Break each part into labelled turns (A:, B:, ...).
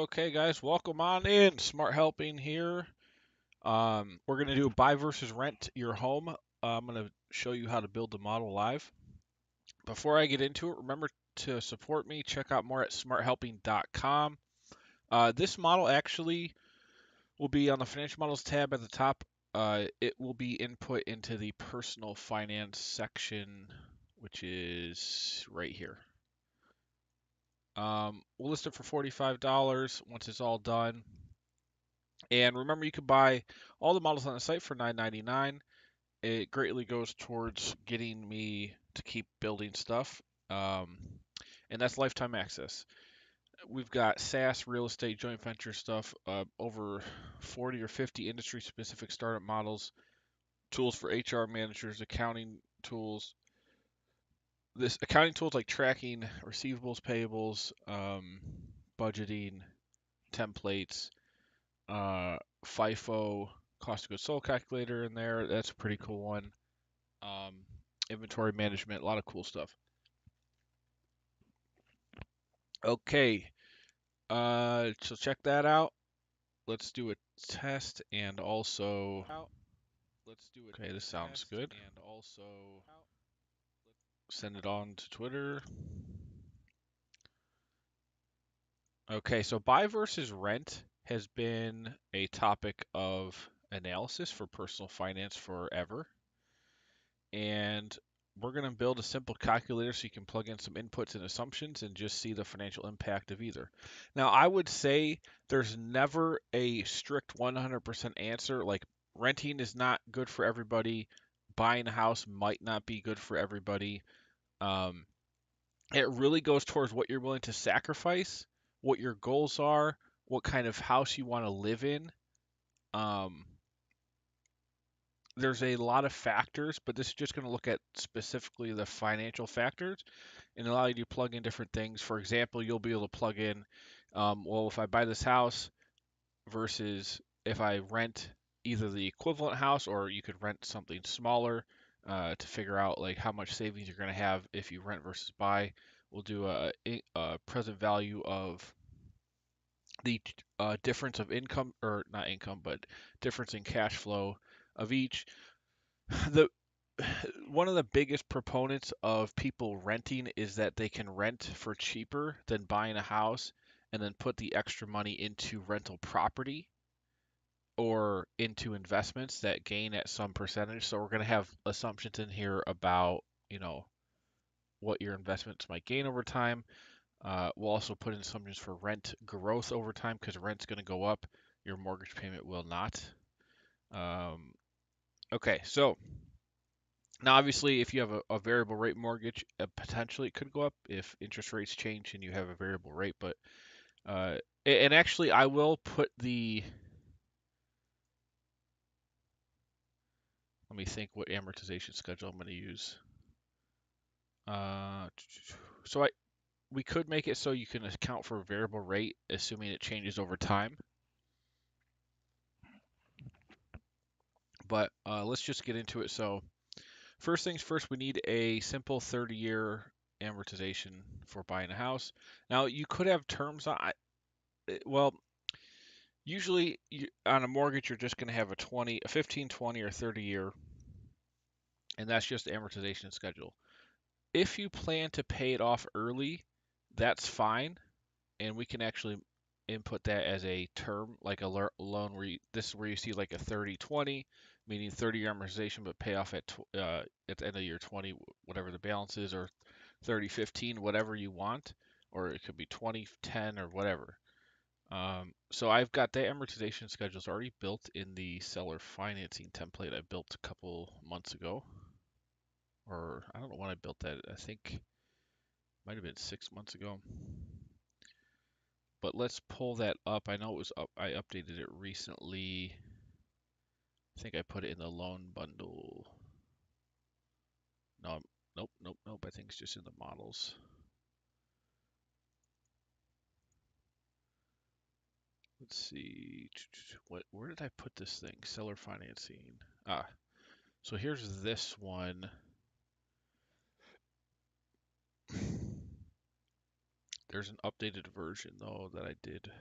A: Okay, guys, welcome on in. Smart Helping here. We're going to do buy versus rent your home. I'm going to show you how to build the model live. Before I get into it, remember to support me. Check out more at smarthelping.com. This model actually will be on the financial models tab at the top. It will be input into the personal finance section, which is right here. We'll list it for $45 once it's all done. And remember, you can buy all the models on the site for $9.99. It greatly goes towards getting me to keep building stuff. Um, and that's lifetime access. We've got SaaS, real estate, joint venture stuff, over 40 or 50 industry specific startup models, tools for HR managers, accounting tools. This accounting tools like tracking receivables, payables, budgeting, templates, FIFO, cost of goods sold calculator in there. That's a pretty cool one. Um, Inventory management, a lot of cool stuff. Okay, so check that out. Let's do a test and also. Okay, this sounds good. And also send it on to Twitter. Okay, so buy versus rent has been a topic of analysis for personal finance forever. And we're going to build a simple calculator so you can plug in some inputs and assumptions and just see the financial impact of either. Now, I would say there's never a strict 100% answer. Like renting is not good for everybody, buying a house might not be good for everybody. Um, it really goes towards what you're willing to sacrifice, what your goals are, what kind of house you want to live in. Um, there's a lot of factors, but this is just going to look at specifically the financial factors and allow you to plug in different things. For example, you'll be able to plug in, well, if I buy this house versus if I rent either the equivalent house or you could rent something smaller to figure out like how much savings you're going to have if you rent versus buy. We'll do a present value of the difference of income, or not income, but difference in cash flow of each. The one of the biggest proponents of people renting is that they can rent for cheaper than buying a house and then put the extra money into rental property or into investments that gain at some percentage. So we're going to have assumptions in here about, what your investments might gain over time. We'll also put in assumptions for rent growth over time because rent's going to go up. Your mortgage payment will not. Okay, so now, obviously, if you have a variable rate mortgage, potentially it could go up if interest rates change and you have a variable rate. But and actually, I will put the. Let me think what amortization schedule I'm going to use. Uh, so we could make it so you can account for a variable rate, assuming it changes over time. But let's just get into it. So first things first, we need a simple 30-year amortization for buying a house. Now, you could have terms on. Well, usually on a mortgage, you're just going to have a 15, 20, or 30 year, and that's just the amortization schedule. If you plan to pay it off early, that's fine, and we can actually input that as a term, like a loan this is where you see like a 30-20, meaning 30-year amortization, but pay off at the end of year 20, whatever the balance is, or 30-15, whatever you want, or it could be 20-10 or whatever. So I've got the amortization schedules already built in the seller financing template I built a couple months ago. Or I don't know when I built that. I think it might have been 6 months ago. But let's pull that up. I know it was up. I updated it recently. I think I put it in the loan bundle. No, nope. I think it's just in the models. Let's see. Where did I put this thing? Seller financing. So here's this one. There's an updated version though that I did.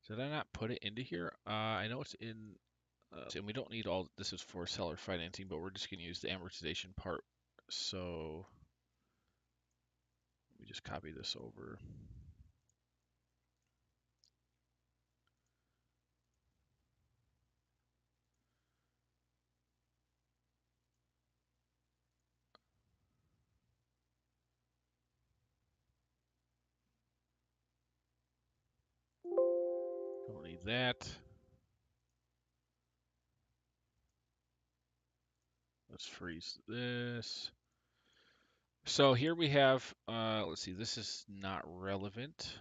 A: Did I not put it into here? I know it's in, and we don't need all, this is for seller financing, but we're just going to use the amortization part. So let me just copy this over. Don't need that. Let's freeze this. So here we have, let's see, this is not relevant.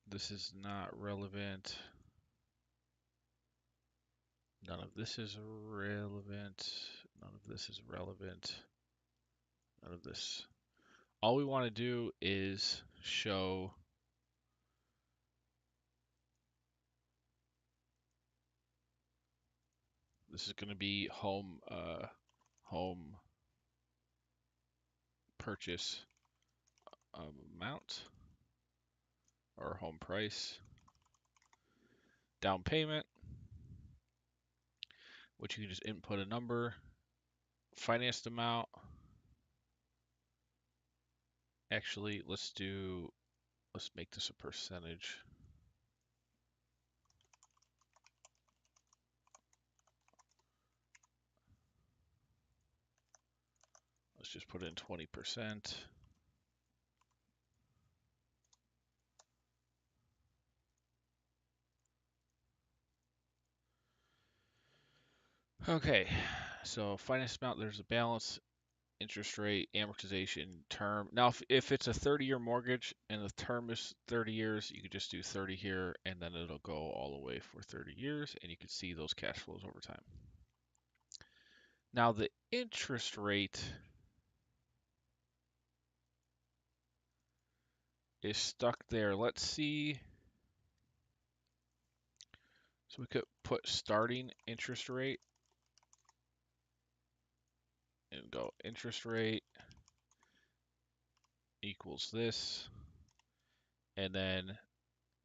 A: This is not relevant. None of this is relevant. None of this is relevant. None of this. All we want to do is show this is going to be home purchase amount or home price, down payment, which you can just input a number, financed amount. Actually, let's make this a percentage. Let's just put in 20%. Okay, so finance amount, there's a balance, interest rate, amortization, term. Now, if it's a 30-year mortgage and the term is 30 years, you could just do 30 here, and then it'll go all the way for 30 years, and you can see those cash flows over time. Now, the interest rate is stuck there. Let's see. So we could put starting interest rate and go interest rate equals this. And then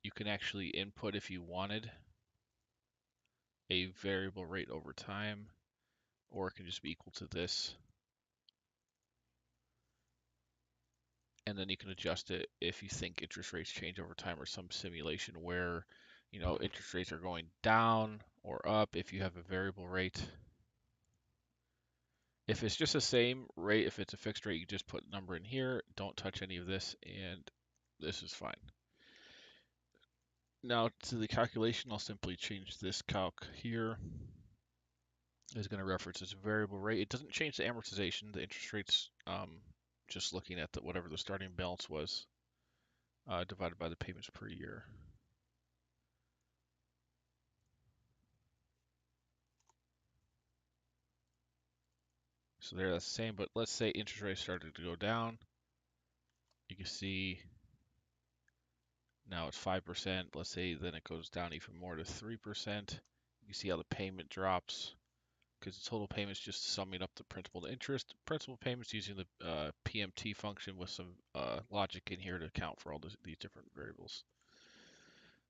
A: you can actually input if you wanted a variable rate over time, or it can just be equal to this. And then you can adjust it if you think interest rates change over time or some simulation where, interest rates are going down or up if you have a variable rate. If it's just the same rate, if it's a fixed rate, you just put number in here, don't touch any of this, and this is fine. Now to the calculation, I'll simply change this calc here. It's going to reference this variable rate. It doesn't change the amortization. The interest rates, just looking at whatever the starting balance was, divided by the payments per year. So there, that's the same, but let's say interest rates started to go down. You can see now it's 5%. Let's say then it goes down even more to 3%. You see how the payment drops because the total payment is just summing up the principal and interest. Principal payments using the PMT function with some logic in here to account for all these different variables.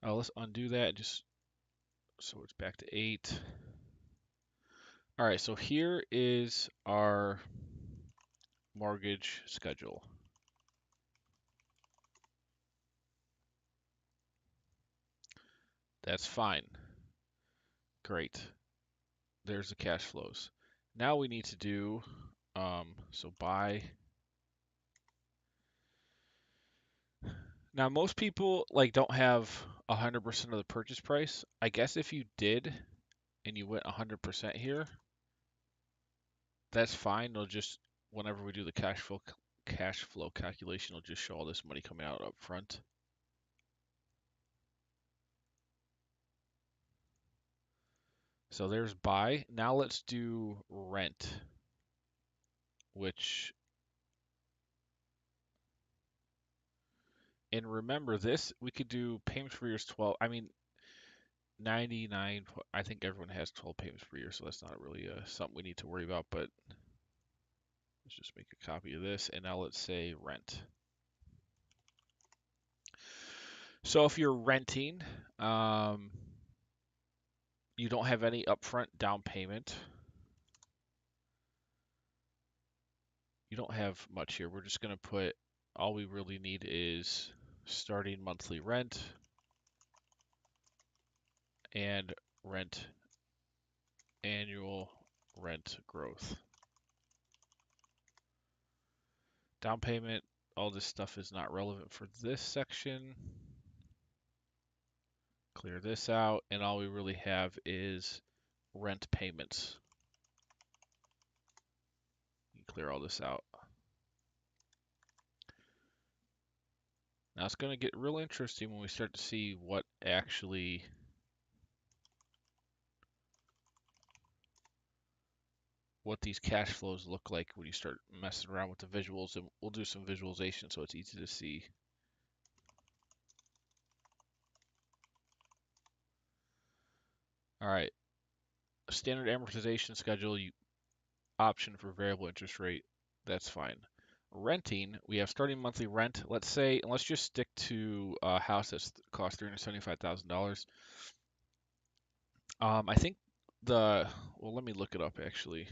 A: Let's undo that just so it's back to 8. All right, so here is our mortgage schedule. That's fine. Great. There's the cash flows. Now we need to do, so buy. Now most people don't have 100% of the purchase price. I guess if you did and you went 100% here, that's fine. It'll just, whenever we do the cash flow calculation, it'll just show all this money coming out up front. So there's buy. Now let's do rent, and remember this, we could do payments per year is 12. I mean, 99, I think everyone has 12 payments per year, so that's not really something we need to worry about, but let's just make a copy of this, and now let's say rent. So if you're renting, um, you don't have any upfront down payment. You don't have much here. We're just going to put, all we really need is starting monthly rent and rent annual rent growth. Down payment, all this stuff is not relevant for this section. Clear this out, and all we really have is rent payments. Clear all this out. Now it's going to get real interesting when we start to see what these cash flows look like when you start messing around with the visuals, and we'll do some visualization so it's easy to see. All right, standard amortization schedule, option for variable interest rate, that's fine. Renting, we have starting monthly rent. Let's say, and let's just stick to a house that's cost $375,000. I think well, let me look it up actually.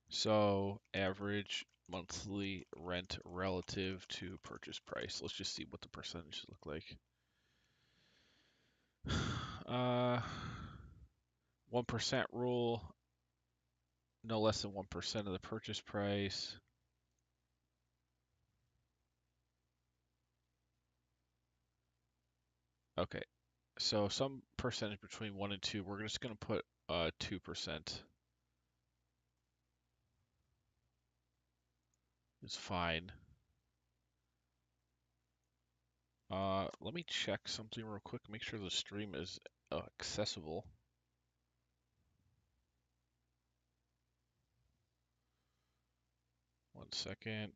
A: So average monthly rent relative to purchase price. Let's just see what the percentages look like. 1% rule, no less than 1% of the purchase price. Okay, so some percentage between 1 and 2. We're just going to put 2% is fine. Let me check something real quick, make sure the stream is accessible. One second.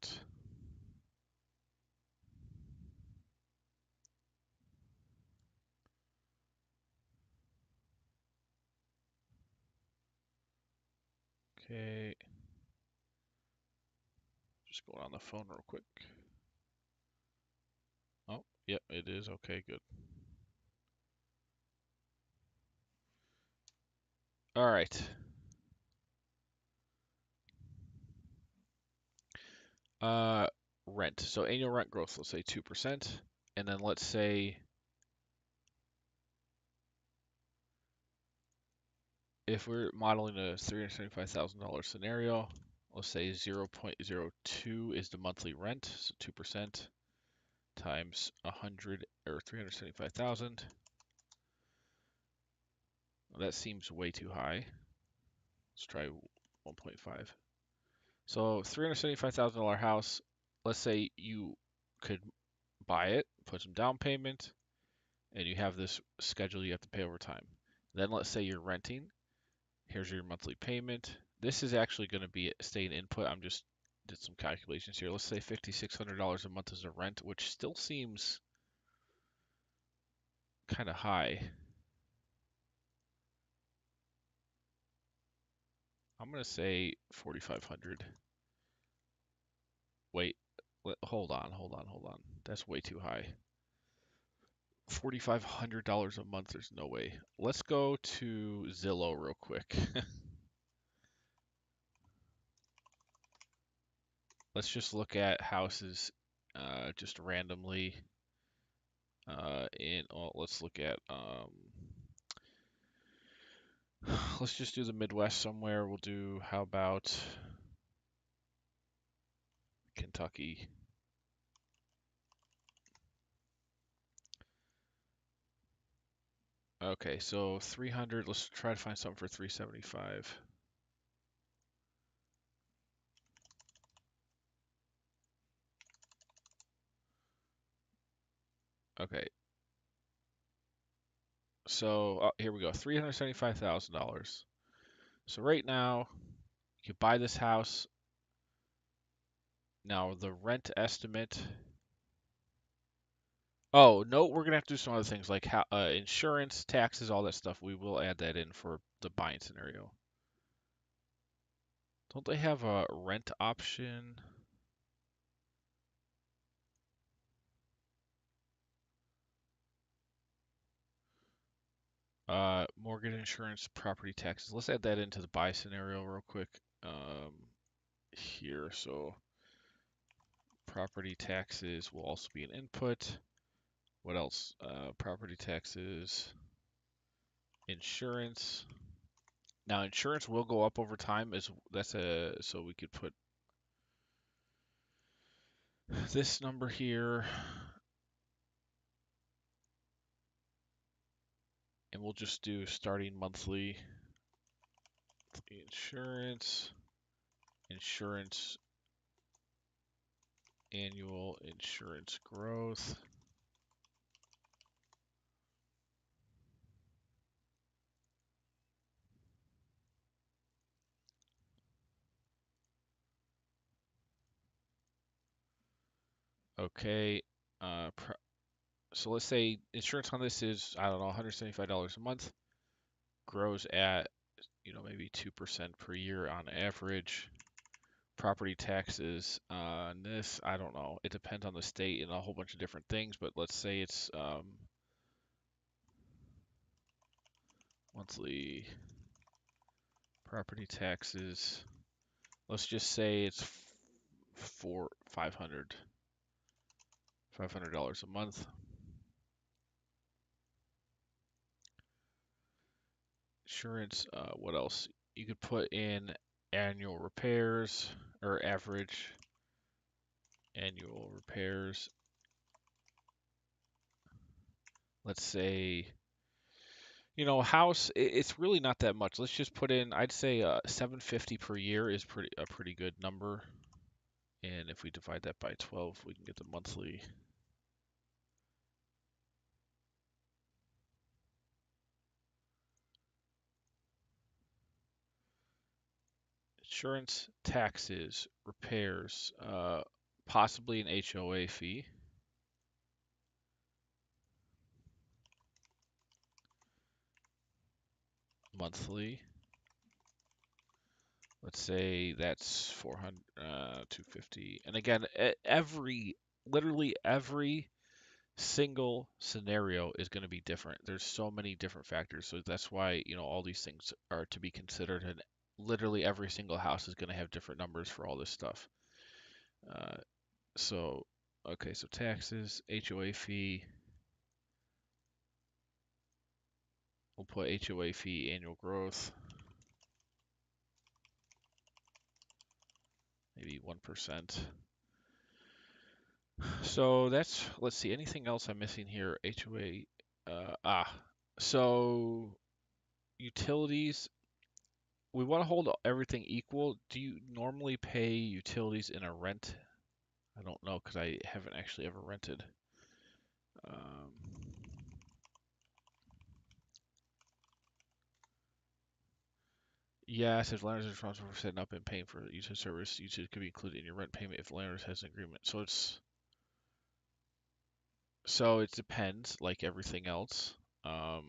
A: Okay. Just going on the phone real quick. Oh, yep, it is. Okay, good. All right. Rent. So annual rent growth, let's say 2%. And then let's say if we're modeling a $375,000 scenario, let's say 0.02 is the monthly rent, so 2% times 100 or 375,000. That seems way too high. Let's try 1.5. So $375,000 house, let's say you could buy it, put some down payment, and you have this schedule you have to pay over time. Then let's say you're renting. Here's your monthly payment. This is actually going to be staying input. I'm just did some calculations here. Let's say $5,600 a month is a rent, which still seems kind of high. I'm going to say 4,500. Wait, hold on. That's way too high. $4,500 a month, there's no way. Let's go to Zillow real quick. Let's just look at houses just randomly. Let's look at, let's just do the Midwest somewhere. We'll do, how about Kentucky? Okay, so 300, let's try to find something for 375. Okay, so here we go, $375,000. So right now, you could buy this house. Now the rent estimate. Oh no, we're gonna have to do some other things like insurance, taxes, all that stuff. We will add that in for the buying scenario. Don't they have a rent option? Mortgage insurance, property taxes. Let's add that into the buy scenario real quick. Here, so property taxes will also be an input. What else? Property taxes, insurance. Now, insurance will go up over time. So we could put this number here, and we'll just do starting monthly insurance, insurance, annual insurance growth. Okay. So let's say insurance on this is, I don't know, $175 a month, grows at, maybe 2% per year on average. Property taxes on this, I don't know. It depends on the state and a whole bunch of different things, but let's say it's monthly property taxes. Let's just say it's for $500 a month. Insurance, what else? You could put in annual repairs or average annual repairs. Let's say, house, it's really not that much. Let's just put in, I'd say 750 per year is a pretty good number. And if we divide that by 12, we can get the monthly. Insurance, taxes, repairs, possibly an HOA fee. Monthly. Let's say that's 400, 250. And again, literally every single scenario is going to be different. There's so many different factors. So that's why, all these things are to be considered. And literally every single house is going to have different numbers for all this stuff. Uh, so, okay, so taxes, HOA fee. We'll put HOA fee annual growth. Maybe 1%. So let's see, anything else I'm missing here? HOA, so utilities, we want to hold everything equal. Do you normally pay utilities in a rent? I don't know because I haven't actually ever rented. Um, yeah, it says landlord is responsible for setting up and paying for utility service. Utility could be included in your rent payment if the landlord has an agreement. So it depends, like everything else. Um,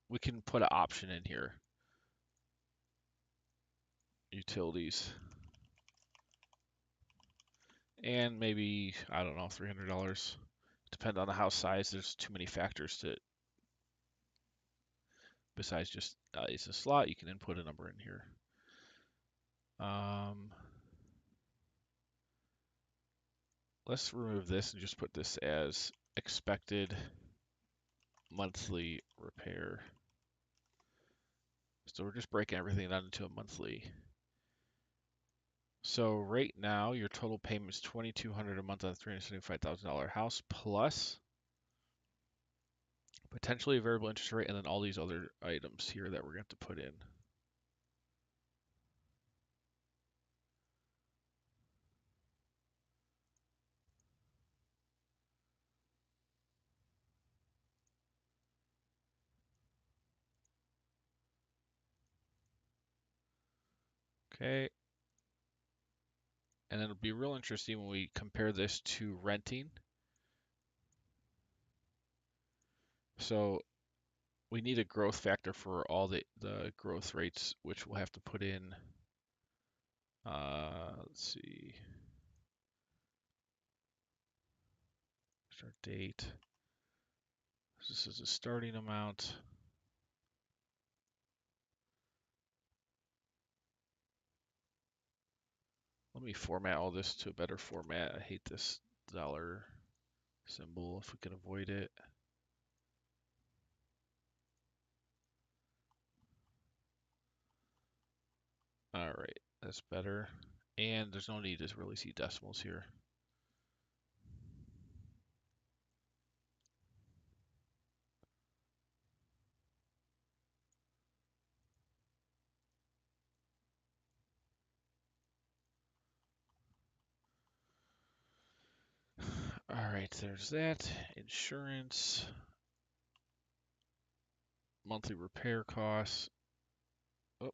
A: we can put an option in here. Utilities. And maybe, I don't know, $300. Depend on the house size. There's too many factors to besides just it's a slot. You can input a number in here. Um, let's remove this and just put this as expected monthly repair. So we're just breaking everything down into a monthly. So right now your total payment is $2,200 a month on a $375,000 house plus potentially a variable interest rate and then all these other items here that we're going to have to put in. Okay. And it'll be real interesting when we compare this to renting. So we need a growth factor for all the growth rates, which we'll have to put in. Let's see. Start date. This is a starting amount. Let me format all this to a better format. I hate this dollar symbol if we can avoid it. All right, that's better. And there's no need to really see decimals here. All right, there's that. Insurance, monthly repair costs. Oh,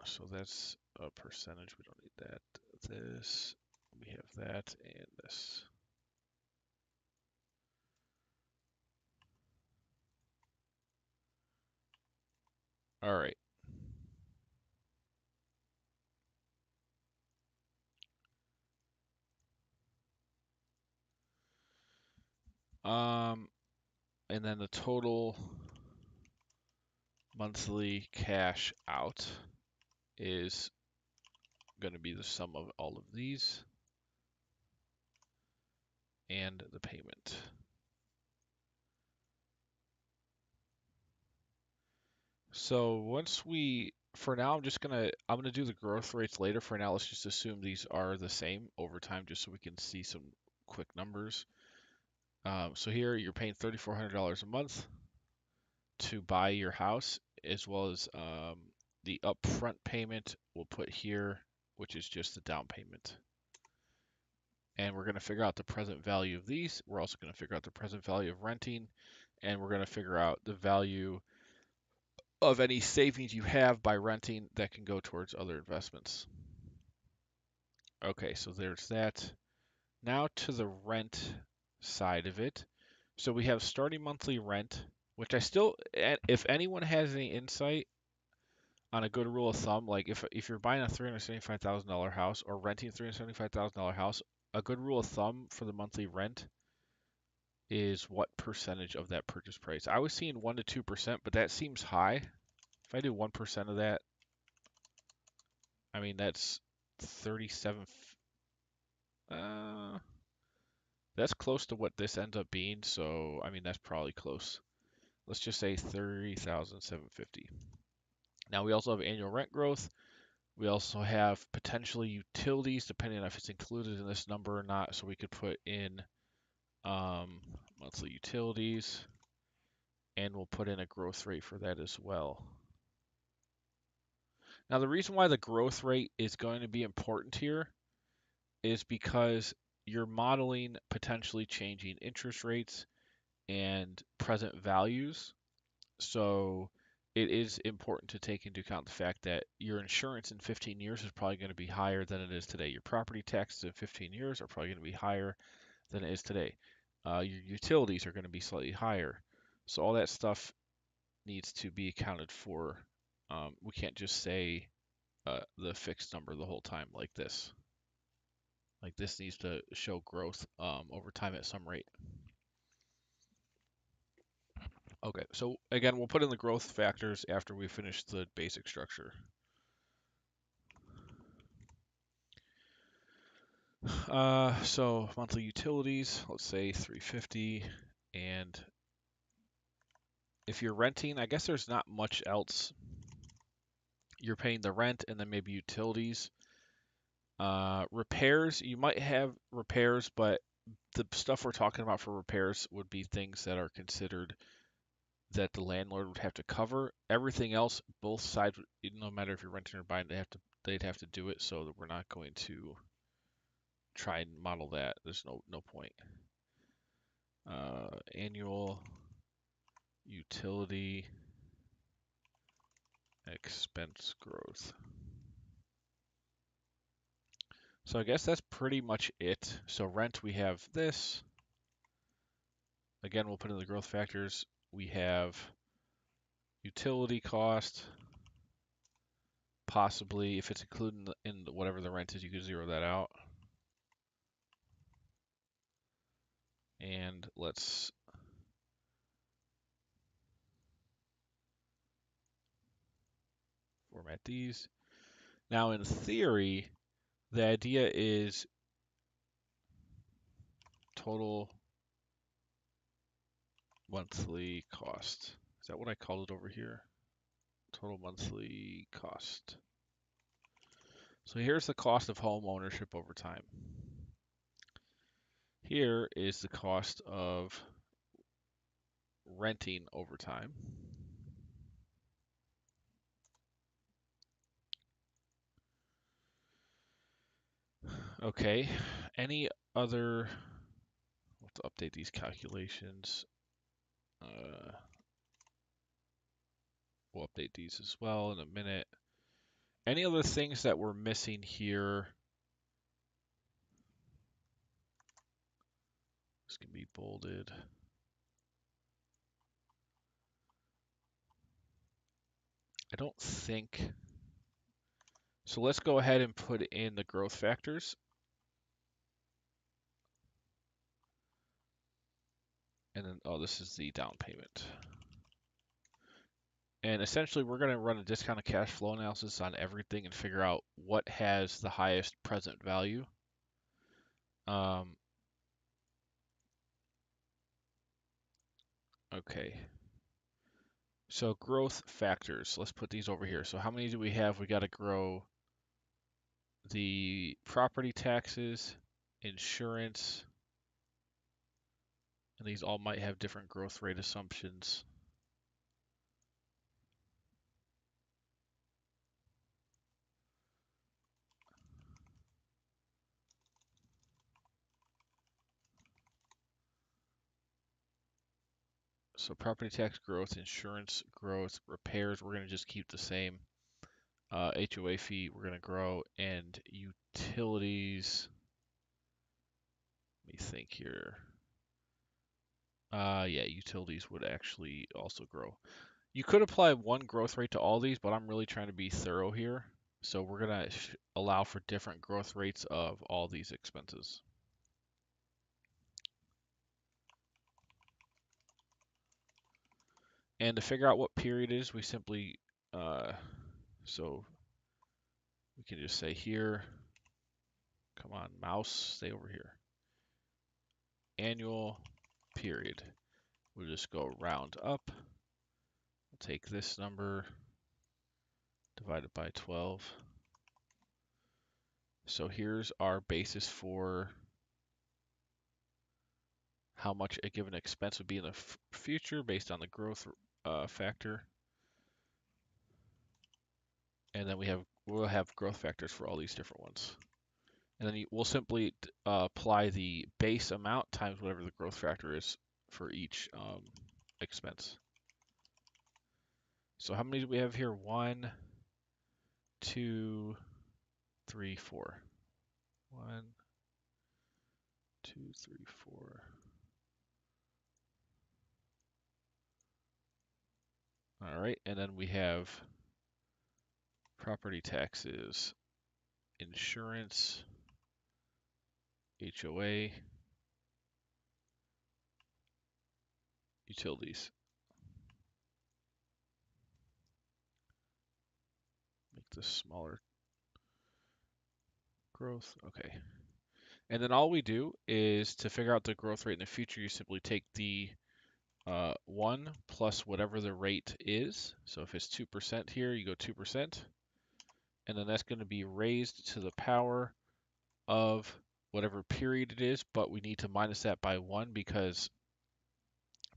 A: so that's a percentage. We don't need that. This, we have that, and this. All right. Um, and then the total monthly cash out is going to be the sum of all of these and the payment. So once for now, I'm gonna do the growth rates later. For now, let's just assume these are the same over time, just so we can see some quick numbers. So here you're paying $3,400 a month to buy your house, as well as the upfront payment we'll put here, which is just the down payment. And we're going to figure out the present value of these. We're also going to figure out the present value of renting, and we're going to figure out the value of any savings you have by renting that can go towards other investments. Okay, so there's that. Now to the rent side of it. So we have starting monthly rent, which if anyone has any insight on a good rule of thumb, like if you're buying a $375,000 house or renting a $375,000 house, a good rule of thumb for the monthly rent is what percentage of that purchase price. I was seeing 1 to 2%, but that seems high. If I do 1% of that, I mean that's 37. Uh, that's close to what this ends up being. So I mean that's probably close. Let's just say 30,750. Now we also have annual rent growth. We also have potentially utilities, depending on if it's included in this number or not. So we could put in monthly utilities, and we'll put in a growth rate for that as well. Now, the reason why the growth rate is going to be important here is because you're modeling potentially changing interest rates and present values. So it is important to take into account the fact that your insurance in 15 years is probably going to be higher than it is today. Your property taxes in 15 years are probably going to be higher than it is today. Your utilities are going to be slightly higher. So all that stuff needs to be accounted for. We can't just say the fixed number the whole time like this. Like this needs to show growth over time at some rate. Okay, so again, we'll put in the growth factors after we finish the basic structure. So monthly utilities, let's say 350, and if you're renting, I guess there's not much else. You're paying the rent and then maybe utilities. Repairs, you might have repairs, but the stuff we're talking about for repairs would be things that are considered that the landlord would have to cover. Everything else, both sides, no matter if you're renting or buying, they'd have to do it. So that we're not going to try and model that. There's no point. Annual utility expense growth. So I guess that's pretty much it. So rent, we have this. Again, we'll put in the growth factors. We have utility cost. Possibly, if it's included in whatever the rent is, you could zero that out. And let's at these. Now, in theory, the idea is total monthly cost. Is that what I called it over here? Total monthly cost. So here's the cost of home ownership over time. Here is the cost of renting over time. Okay, any other, we'll have to update these calculations. We'll update these as well in a minute. Any other things that we're missing here? This can be bolded. I don't think. So let's go ahead and put in the growth factors. And then, oh, this is the down payment. And essentially, we're going to run a discounted cash flow analysis on everything and figure out what has the highest present value. Okay. So growth factors, let's put these over here. So how many do we have? We got to grow the property taxes, insurance, and these all might have different growth rate assumptions. So property tax growth, insurance growth, repairs, we're going to just keep the same. HOA fee, we're going to grow, and utilities, let me think here. Yeah, utilities would actually also grow. You could apply one growth rate to all these, but I'm really trying to be thorough here. So we're going to allow for different growth rates of all these expenses. And to figure out what period it is, we simply, so we can just say here, come on, mouse, stay over here. Annual period. We'll just go round up. We'll take this number, divide it by 12. So here's our basis for how much a given expense would be in the future based on the growth factor. And then we'll have growth factors for all these different ones. And then we'll simply apply the base amount times whatever the growth factor is for each expense. So how many do we have here? 1, 2, 3, 4. 1, 2, 3, 4. All right, and then we have property taxes, insurance, HOA, utilities. Make this smaller. Growth, okay. And then all we do is to figure out the growth rate in the future, you simply take the 1 plus whatever the rate is. So if it's 2% here, you go 2%. And then that's going to be raised to the power of whatever period it is, but we need to minus that by 1 because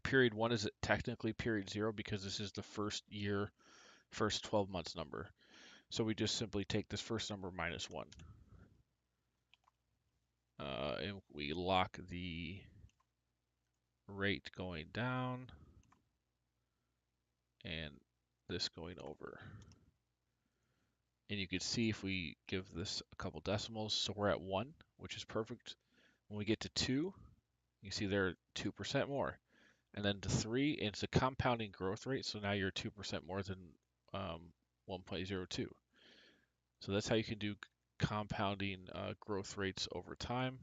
A: period 1 is technically period 0 because this is the first year, first 12 months number. So we just simply take this first number minus 1. And we lock the rate going down and this going over. And you can see if we give this a couple decimals, so we're at 1, which is perfect. When we get to 2, you see they're 2% more. And then to 3, it's a compounding growth rate, so now you're 2% more than 1.02. So that's how you can do compounding growth rates over time.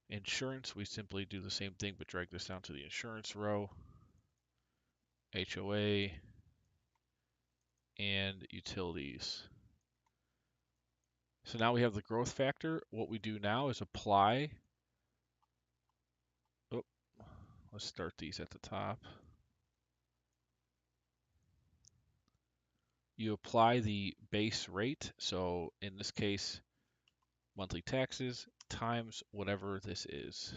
A: Insurance, we simply do the same thing, but drag this down to the insurance row. HOA, and utilities. So now we have the growth factor. What we do now is apply. Oh, let's start these at the top. You apply the base rate. So in this case, monthly taxes times whatever this is.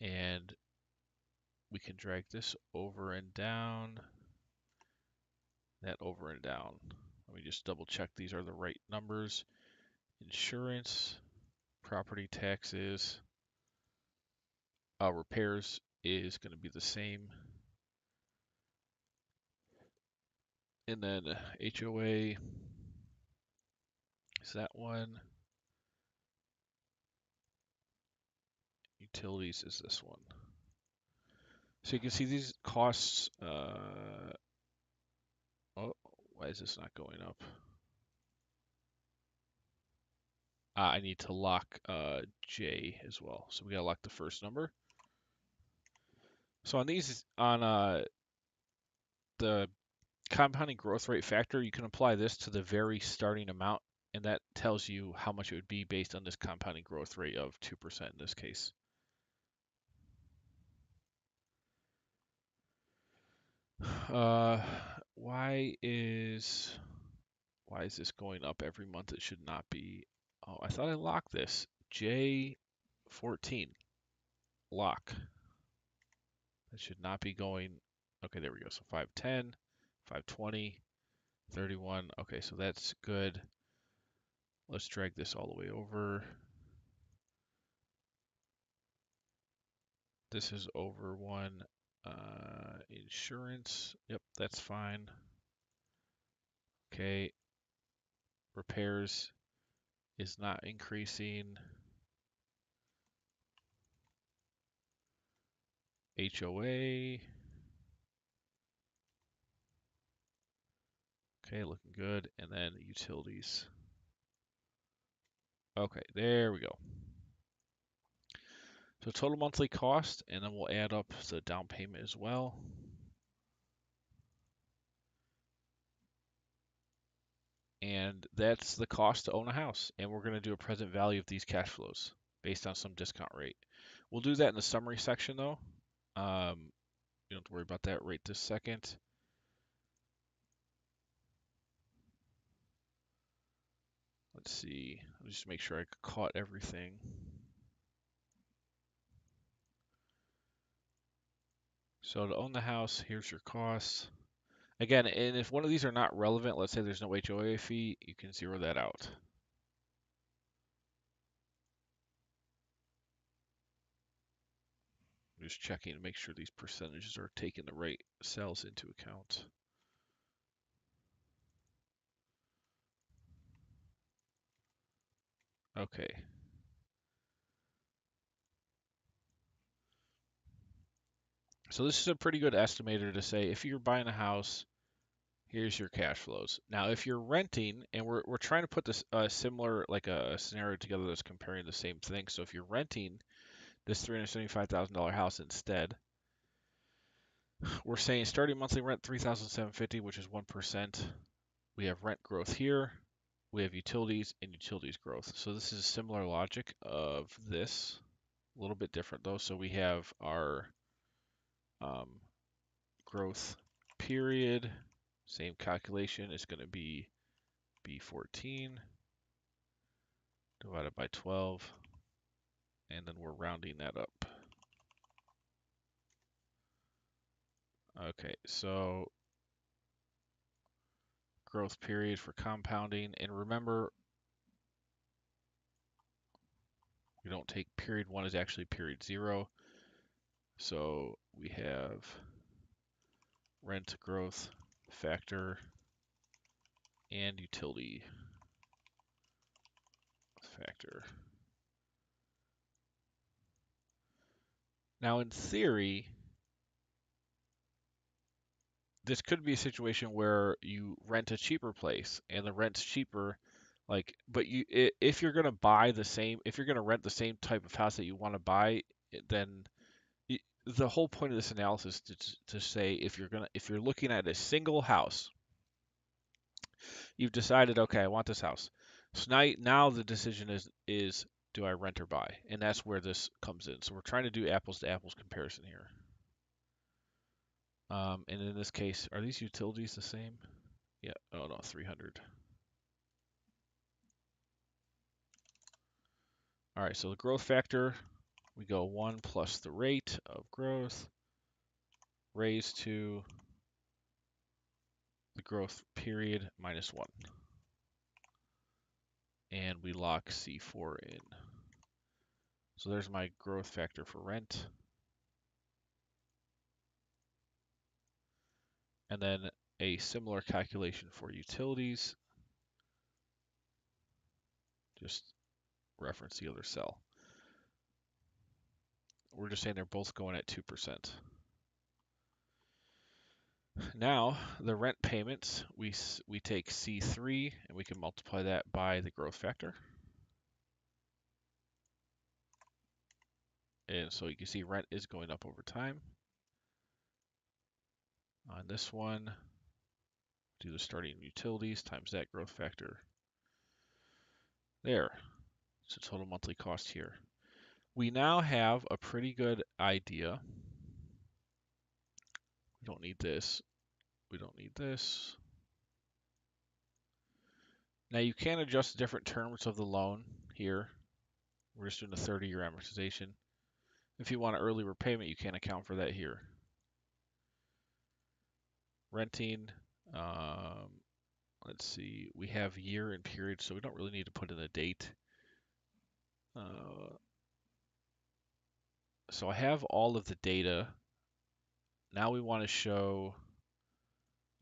A: And we can drag this over and down, that over and down. Let me just double check these are the right numbers. Insurance, property taxes, repairs is going to be the same. And then HOA is that one. Utilities is this one. So you can see these costs. Oh, why is this not going up? I need to lock J as well. So we gotta lock the first number. So on these, on the compounding growth rate factor, you can apply this to the very starting amount, and that tells you how much it would be based on this compounding growth rate of 2% in this case. Uh, why is this going up every month? It should not be. Oh, I thought I locked this. J14 lock. That should not be going. Okay, there we go. So 510, 520, 31. Okay, so that's good. Let's drag this all the way over. This is over one. Insurance. Yep, that's fine. Okay. Repairs is not increasing. HOA. Okay, looking good. And then utilities. Okay, there we go. So total monthly cost, and then we'll add up the down payment as well. And that's the cost to own a house. And we're going to do a present value of these cash flows based on some discount rate. We'll do that in the summary section though. You don't have to worry about that right this second. Let's see. I'll just make sure I caught everything. So to own the house, here's your costs. Again, and if one of these are not relevant, let's say there's no HOA fee, you can zero that out. I'm just checking to make sure these percentages are taking the right cells into account. Okay. So this is a pretty good estimator to say if you're buying a house, here's your cash flows. Now, if you're renting, and we're trying to put this similar like a scenario together that's comparing the same thing. So if you're renting this $375,000 house instead, we're saying starting monthly rent $3,750, which is 1%. We have rent growth here. We have utilities and utilities growth. So this is a similar logic of this. A little bit different though. So we have our growth period. Same calculation is going to be B14 divided by 12. And then we're rounding that up. Okay, so growth period for compounding. And remember, we don't take period 1 is actually period 0. So we have rent growth factor and utility factor. Now, in theory, this could be a situation where you rent a cheaper place and the rent's cheaper, like, but if you're gonna buy the same, if you're gonna rent the same type of house that you want to buy, then the whole point of this analysis is to say if you're looking at a single house, You've decided, okay, I want this house. So now the decision is do I rent or buy? And that's where this comes in. So we're trying to do apples to apples comparison here. And in this case, are these utilities the same? Yeah. Oh no, 300. All right. So the growth factor, we go 1 plus the rate of growth raised to the growth period minus 1. And we lock C4 in. So there's my growth factor for rent. And then a similar calculation for utilities. Just reference the other cell. We're just saying they're both going at 2%. Now, the rent payments, we take C3 and we can multiply that by the growth factor. And so you can see rent is going up over time. On this one, do the starting utilities times that growth factor. There. So total monthly cost here. We now have a pretty good idea. We don't need this. We don't need this. Now you can adjust different terms of the loan here. We're just doing a 30-year amortization. If you want an early repayment, you can account for that here. Renting, let's see, we have year and period, so we don't really need to put in a date. So I have all of the data. Now we want to show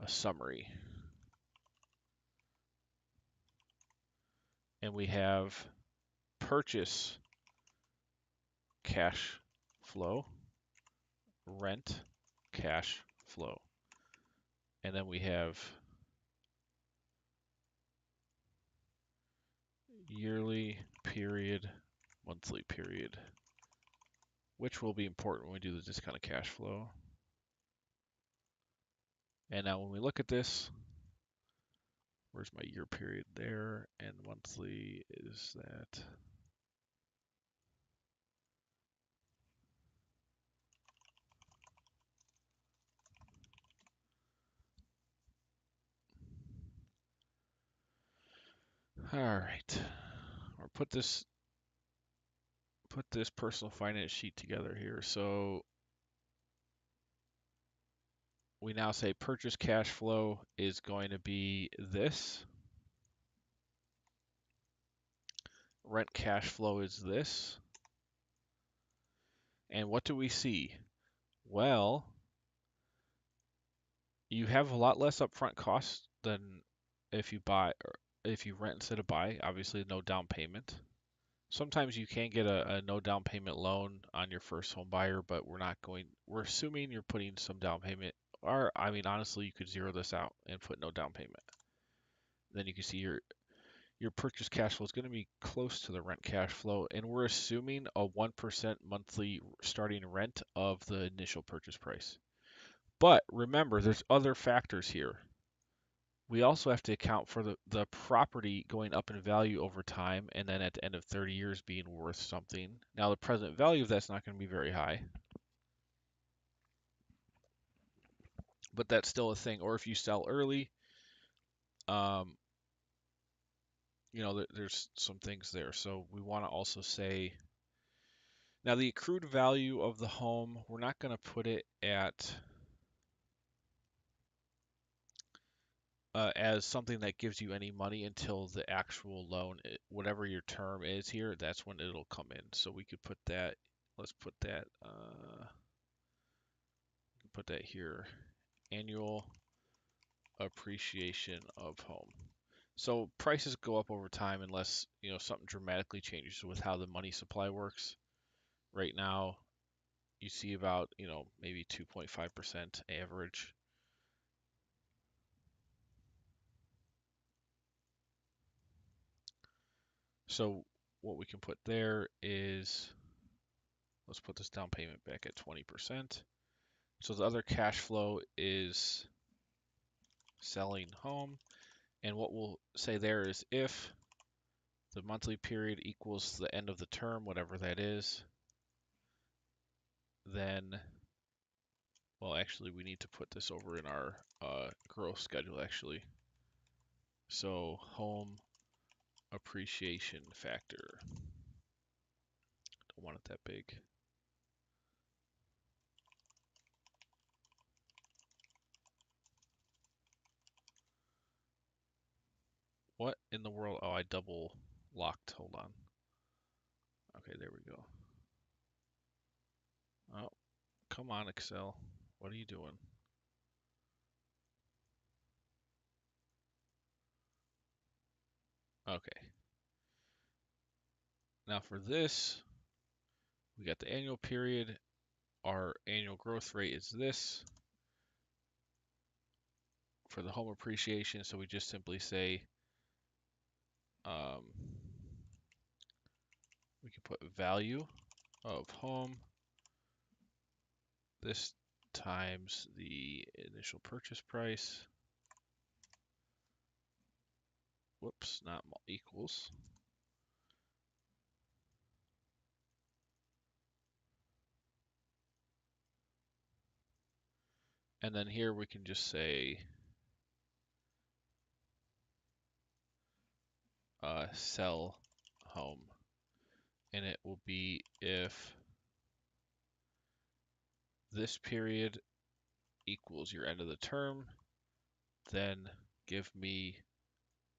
A: a summary. And we have purchase cash flow, rent cash flow. And then we have yearly period, monthly period, which will be important when we do the discounted cash flow. And now when we look at this, where's my year period there? And monthly is that. All right. Or put this personal finance sheet together here. So we now say purchase cash flow is going to be this. Rent cash flow is this. And what do we see? Well, you have a lot less upfront costs than if you buy or if you rent instead of buy. Obviously, no down payment. Sometimes you can get a no down payment loan on your first home buyer, but we're assuming you're putting some down payment. Or, I mean, honestly, you could zero this out and put no down payment. Then you can see your purchase cash flow is going to be close to the rent cash flow, and we're assuming a 1% monthly starting rent of the initial purchase price. But remember, there's other factors here. We also have to account for the property going up in value over time, and then at the end of 30 years being worth something. Now, the present value of that's not going to be very high, but that's still a thing. Or if you sell early, there's some things there. So we want to also say, now the accrued value of the home, we're not going to put it at as something that gives you any money until the actual loan, whatever your term is here, that's when it'll come in. So we could put that, let's put that here, annual appreciation of home. So prices go up over time unless, something dramatically changes with how the money supply works. Right now, you see about, maybe 2.5% average. So what we can put there is, let's put this down payment back at 20%. So the other cash flow is selling home, And what we'll say there is if the monthly period equals the end of the term, whatever that is, then, well, actually, we need to put this over in our growth schedule, actually. So home appreciation factor. Don't want it that big. What in the world? Oh, I double locked. Hold on. Okay, there we go. Oh, come on, Excel. What are you doing? Okay. Now for this, we got the annual period. Our annual growth rate is this for the home appreciation. So we just simply say, um, we can put value of home this times the initial purchase price. Whoops, not equals. And then here we can just say sell home. And it will be if this period equals your end of the term, then give me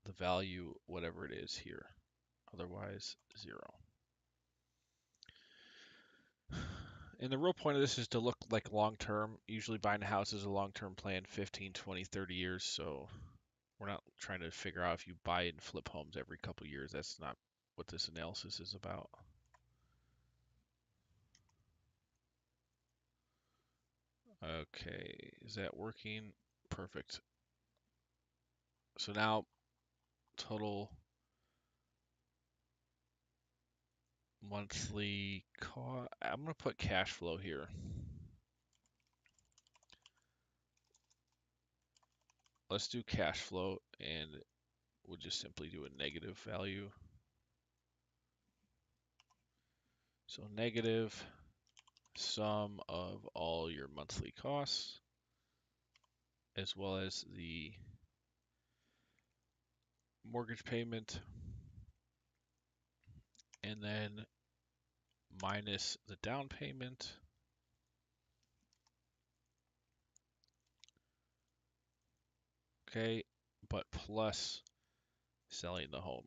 A: the value, whatever it is here. Otherwise, 0. And the real point of this is to look like long-term. Usually buying a house is a long-term plan, 15, 20, 30 years. So we're not trying to figure out if you buy and flip homes every couple years. That's not what this analysis is about. Okay, is that working? Perfect. So now total monthly cost. I'm going to put cash flow here. Let's do cash flow, and we'll just simply do a negative value. So negative sum of all your monthly costs, as well as the mortgage payment, and then minus the down payment. Okay, but plus selling the home.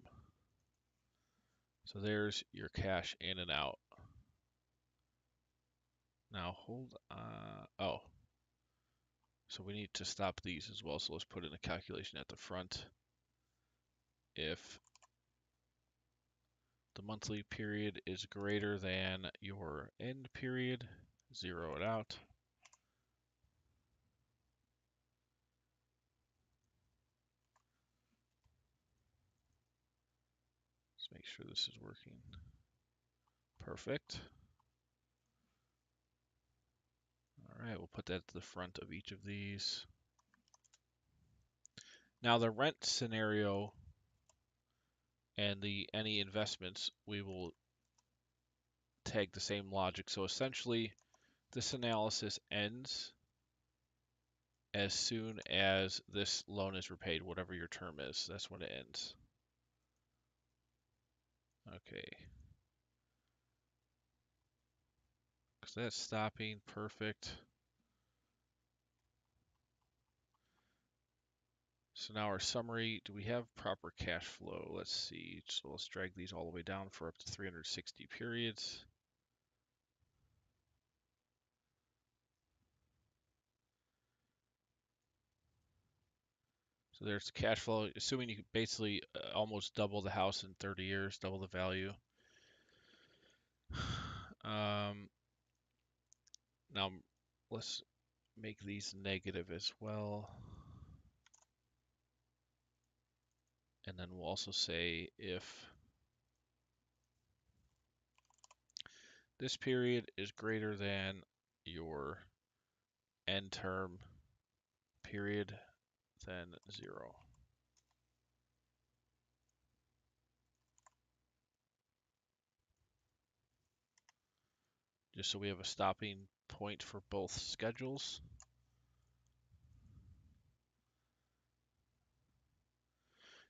A: So there's your cash in and out. Now hold on. Oh, so we need to stop these as well. So let's put in a calculation at the front. If the monthly period is greater than your end period, zero it out. Let's make sure this is working. Perfect. All right, we'll put that to the front of each of these. Now the rent scenario and the any investments, we will tag the same logic. So essentially, this analysis ends as soon as this loan is repaid, whatever your term is. That's when it ends. Okay. Because that's stopping. Perfect. So now our summary, do we have proper cash flow? Let's see. So let's drag these all the way down for up to 360 periods. So there's cash flow, assuming you could basically almost double the house in 30 years, double the value. Now let's make these negative as well. And then we'll also say if this period is greater than your end term period, then 0. just so we have a stopping point for both schedules.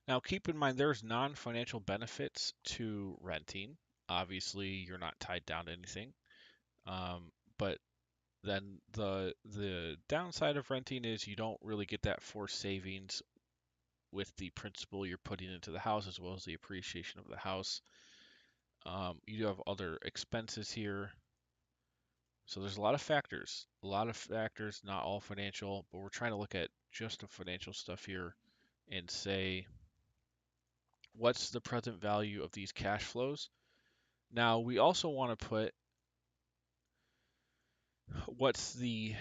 A: Now, keep in mind there's non-financial benefits to renting. Obviously, you're not tied down to anything. But then the downside of renting is you don't really get that forced savings with the principal you're putting into the house as well as the appreciation of the house. You do have other expenses here. So there's a lot of factors, not all financial, but we're trying to look at just the financial stuff here and say, what's the present value of these cash flows? Now, we also want to put what's the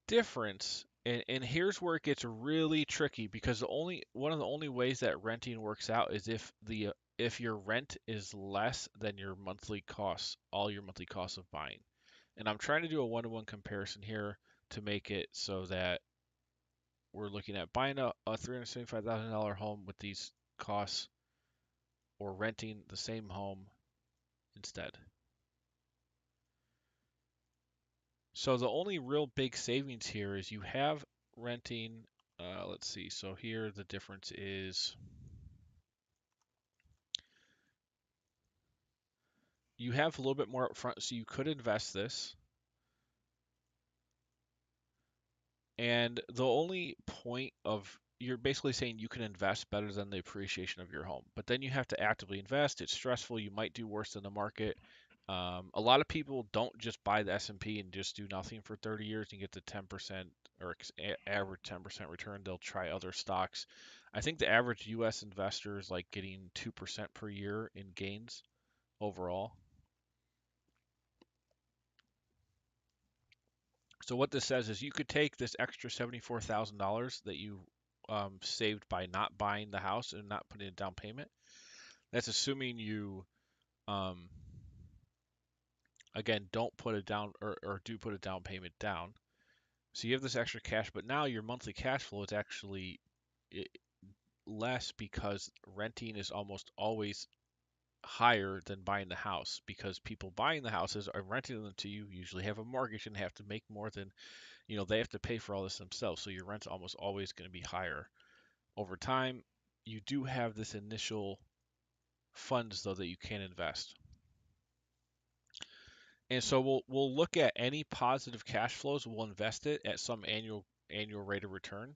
A: difference, and here's where it gets really tricky because one of the only ways that renting works out is if your rent is less than your monthly costs, all your monthly costs of buying. And I'm trying to do a one-to-one comparison here to make it so that we're looking at buying a $375,000 home with these costs or renting the same home instead. So the only real big savings here is you have renting. Let's see. So here the difference is you have a little bit more upfront, so you could invest this. And the only point of you're basically saying you can invest better than the appreciation of your home, but then you have to actively invest. It's stressful. You might do worse than the market. A lot of people don't just buy the S&P and just do nothing for 30 years and get the 10% or average 10% return. They'll try other stocks. I think the average U.S. investor is like getting 2% per year in gains overall. So what this says is you could take this extra $74,000 that you saved by not buying the house and not putting a down payment. That's assuming you, um, again, don't put a down or do put a down payment down. So you have this extra cash, but now your monthly cash flow is actually less because renting is almost always higher than buying the house because people buying the houses are renting them to you, usually have a mortgage and have to make more than, they have to pay for all this themselves. So your rent's almost always going to be higher. Over time, you do have this initial funds though that you can invest. And so we'll look at any positive cash flows, we'll invest it at some annual rate of return.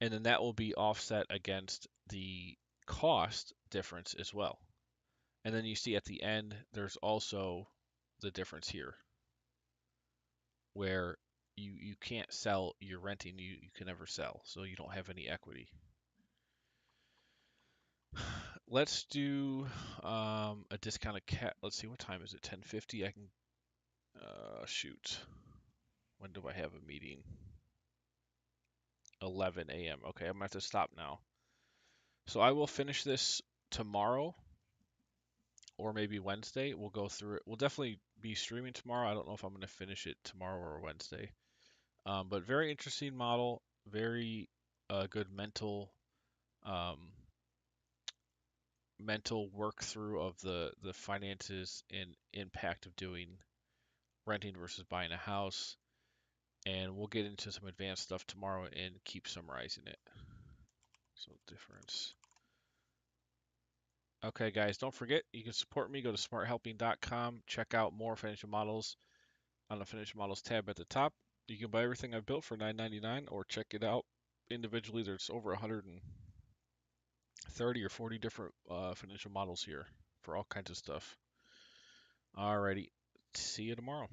A: And then that will be offset against the cost difference as well. And then you see at the end, there's also the difference here where you can't sell your renting, you can never sell, so you don't have any equity. Let's do a discounted cat. Let's see, what time is it? 10:50. I can shoot. When do I have a meeting? 11 a.m. Okay, I'm gonna have to stop now. So I will finish this tomorrow or maybe Wednesday. We'll go through it. We'll definitely be streaming tomorrow. I don't know if I'm gonna finish it tomorrow or Wednesday. But very interesting model. Very good um, mental work through of the finances and impact of doing renting versus buying a house. And we'll get into some advanced stuff tomorrow and keep summarizing it. So difference. Okay, guys, don't forget you can support me. Go to smarthelping.com. Check out more financial models on the financial models tab at the top. You can buy everything I've built for $9.99 or check it out individually. There's over 130 or 40 different financial models here for all kinds of stuff. Alrighty, see you tomorrow.